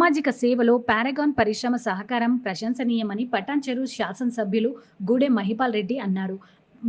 సామాజిక సేవలో పారాగాన్ పరిశ్రమ సహకారం ప్రశంసనీయమని పటాన్చెరు శాసనసభ్యులు గూడెం మహిపాల్ రెడ్డి అన్నారు.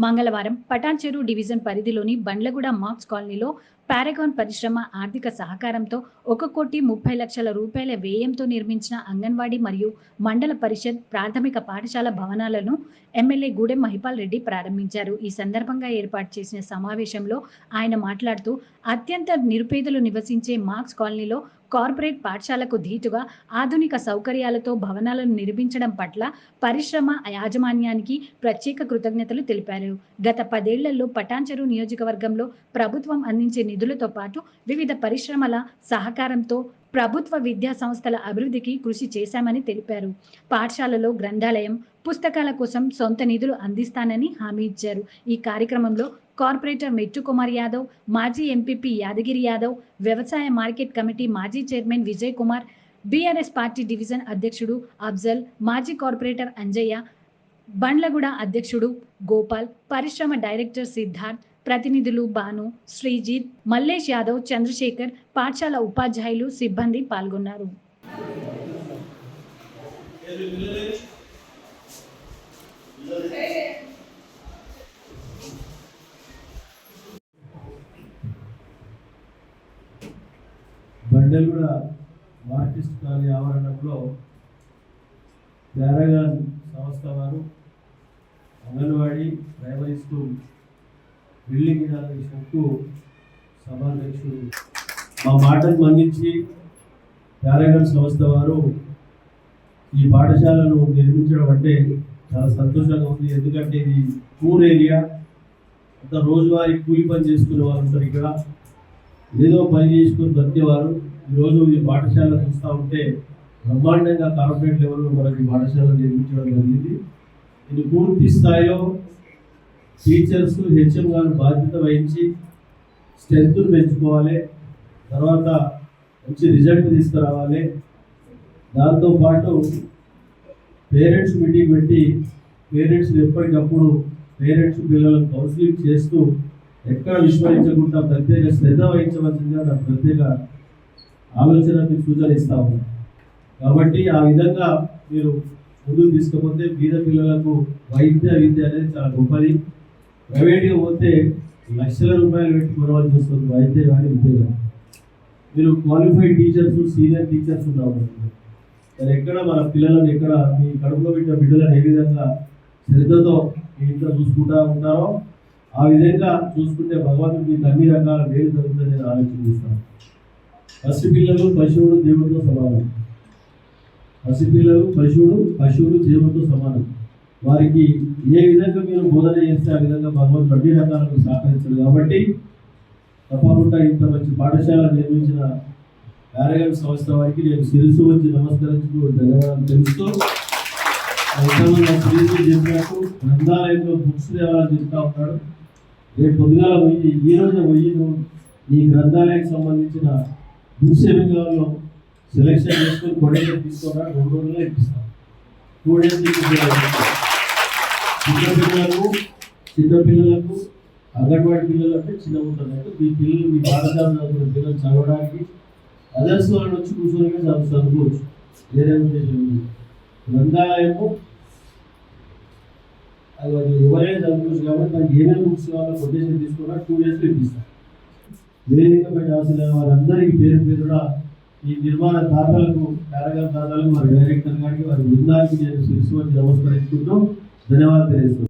మంగళవారం పటాన్చెరు డివిజన్ పరిధిలోని బండ్లగూడ మార్క్స్ కాలనీలో పారాగాన్ పరిశ్రమ ఆర్థిక సహకారంతో 1,30,00,000 రూపాయల వ్యయంతో నిర్మించిన అంగన్వాడీ మరియు మండల పరిషత్ ప్రాథమిక పాఠశాల భవనాలను ఎమ్మెల్యే గూడెం మహిపాల్ రెడ్డి ప్రారంభించారు. ఈ సందర్భంగా ఏర్పాటు చేసిన సమావేశంలో ఆయన మాట్లాడుతూ అత్యంత నిరుపేదలు నివసించే మార్క్స్ కాలనీలో కార్పొరేట్ పాఠశాలకు ధీటుగా ఆధునిక సౌకర్యాలతో భవనాలను నిర్మించడం పట్ల పరిశ్రమ యాజమాన్యానికి ప్రత్యేక కృతజ్ఞతలు తెలిపారు. గత 10 ఏళ్లలో పటాన్చెరు నియోజకవర్గంలో ప్రభుత్వం అందించే నిధులతో పాటు వివిధ పరిశ్రమల సహకారంతో ప్రభుత్వ విద్యా సంస్థల అభివృద్ధికి కృషి చేశామని తెలిపారు. పాఠశాలలో గ్రంథాలయం, పుస్తకాల కోసం సొంత నిధులు అందిస్తానని హామీ ఇచ్చారు. ఈ కార్యక్రమంలో కార్పొరేటర్ మెట్టు కుమార్ యాదవ్, మాజీ ఎంపీపీ యాదగిరి యాదవ్, వ్యవసాయ మార్కెట్ కమిటీ మాజీ chairman Vijay Kumar, BRS party division అధ్యక్షుడు అఫ్జల్, మాజీ కార్పొరేటర్ అంజయ్య, బండ్లగూడ అధ్యక్షుడు గోపాల్, పరిశ్రమ డైరెక్టర్ సిద్ధార్థ్, ప్రతినిధులు భాను, శ్రీజిత్, మల్లేష్ యాదవ్, చంద్రశేఖర్, పాఠశాల ఉపాధ్యాయులు, సిబ్బంది పాల్గొన్నారు. బండ్లగూడ మార్కిస్ట్ కాలనీ ఆవరణంలో పారాగాన్ సంస్థ వారు అంగన్వాడీ, ప్రైమరీ స్కూల్ బిల్డింగ్ ఇనాగ్రేషన్కు సభాధ్యక్షుడు మా మాటను మన్నించి పారాగాన్ సంస్థ వారు ఈ పాఠశాలను నిర్మించడం అంటే చాలా సంతోషంగా ఉంది. ఎందుకంటే ఇది పూర్ ఏరియా, అంత రోజువారీ కూలి పని చేసుకునే వారు ఉంటారు. ఇక్కడ ఏదో పని చేసుకుని బతికేవారు ఈరోజు ఈ పాఠశాల చూస్తూ ఉంటే బ్రహ్మాండంగా కార్పొరేట్ లెవెల్లో మనకి పాఠశాల నిర్మించడం జరిగింది. ఇది పూర్తి స్థాయిలో టీచర్స్, హెచ్ఎం గారు బాధ్యత వహించి స్ట్రెంత్ను పెంచుకోవాలి, తర్వాత మంచి రిజల్ట్ తీసుకురావాలి. దాంతోపాటు పేరెంట్స్ మీటింగ్ పెట్టి పేరెంట్స్ని ఎప్పటికప్పుడు పేరెంట్స్ పిల్లలను కౌన్సిలింగ్ చేస్తూ ఎక్కడ విస్మరించకుండా ప్రత్యేక శ్రద్ధ వహించవలసిందిగా నాకు ప్రత్యేక ఆలోచనకి సూచన ఇస్తా ఉన్నాను. కాబట్టి ఆ విధంగా మీరు ముందుకు తీసుకపోతే బీద పిల్లలకు విద్య అనేది చాలా గొప్పది. ప్రైవేట్గా పోతే లక్షల రూపాయలు పెట్టి కొనవలసి వస్తుంది వైద్య కానీ విద్య కానీ. మీరు క్వాలిఫైడ్ టీచర్స్, సీనియర్ టీచర్స్ ఉన్నారు. మరి ఎక్కడ మన పిల్లలను ఎక్కడ మీ కడుపులో పెట్టిన బిడ్డలను ఏ విధంగా శ్రద్ధతో మీ ఇంట్లో చూసుకుంటూ ఉంటారో ఆ విధంగా చూసుకుంటే భగవంతుడు మీకు అన్ని రకాల మేలు జరుగుతుందని నేను ఆలోచిస్తాను. పసిపిల్లలు పశువులు దేవుడితో సమానం. పసిపిల్లలు పశువులు దేవుడితో సమానం. వారికి ఏ విధంగా మీరు బోధన చేస్తే ఆ విధంగా భగవంతుడు అన్ని రకాలకు సహకరించారు. కాబట్టి తప్పకుండా ఇంత మంచి పాఠశాల నిర్మించిన పారాగాన్ సంస్థ వారికి నేను శిరస్సు వచ్చి నమస్కరించుకు ధన్యవాదాలు తెలుస్తూ, చెప్పినట్టు గ్రంథాలయంలో బుక్స్ దేవాలని చెప్తా ఉన్నాడు. రేపు పొద్దుగాల పోయి ఈ రోజు పోయి ఈ గ్రంథాలయానికి సంబంధించిన బుక్స్ ఏమి కావాలో సెలెక్షన్ చేసుకొని కొడేసి తీసుకున్నా 2 రోజుల్లో ఇప్పిస్తాను. 2 days చిన్నపిల్లలకు అంగన్వాడీ పిల్లలు అంటే చిన్న ఉంటున్నట్టు మీ పిల్లలు మీ పాఠశాల చదువుకున్న పిల్లలు చదవడానికి అదర్స్ వాళ్ళు వచ్చి కూర్చొని చదువుకోవచ్చు. వేరే ఉద్దేశం గ్రంథాలయము అది ఎవరైనా చదువుకోవచ్చు. కాబట్టి దానికి ఏమేమి బుక్స్ కావాలో కొటేషన్ తీసుకున్నా 2 days ఇప్పిస్తాను. వేదికపై రాసిన వారందరికీ పేరు పేరున ఈ నిర్మాణ దాతలకు, పారాగాన్ దాతలకు, వారి డైరెక్టర్ గారికి, వారి బృందానికి నేను శిరస్సు వచ్చి నమస్కరించుకుంటూ ధన్యవాదాలు తెలియజేస్తున్నాను.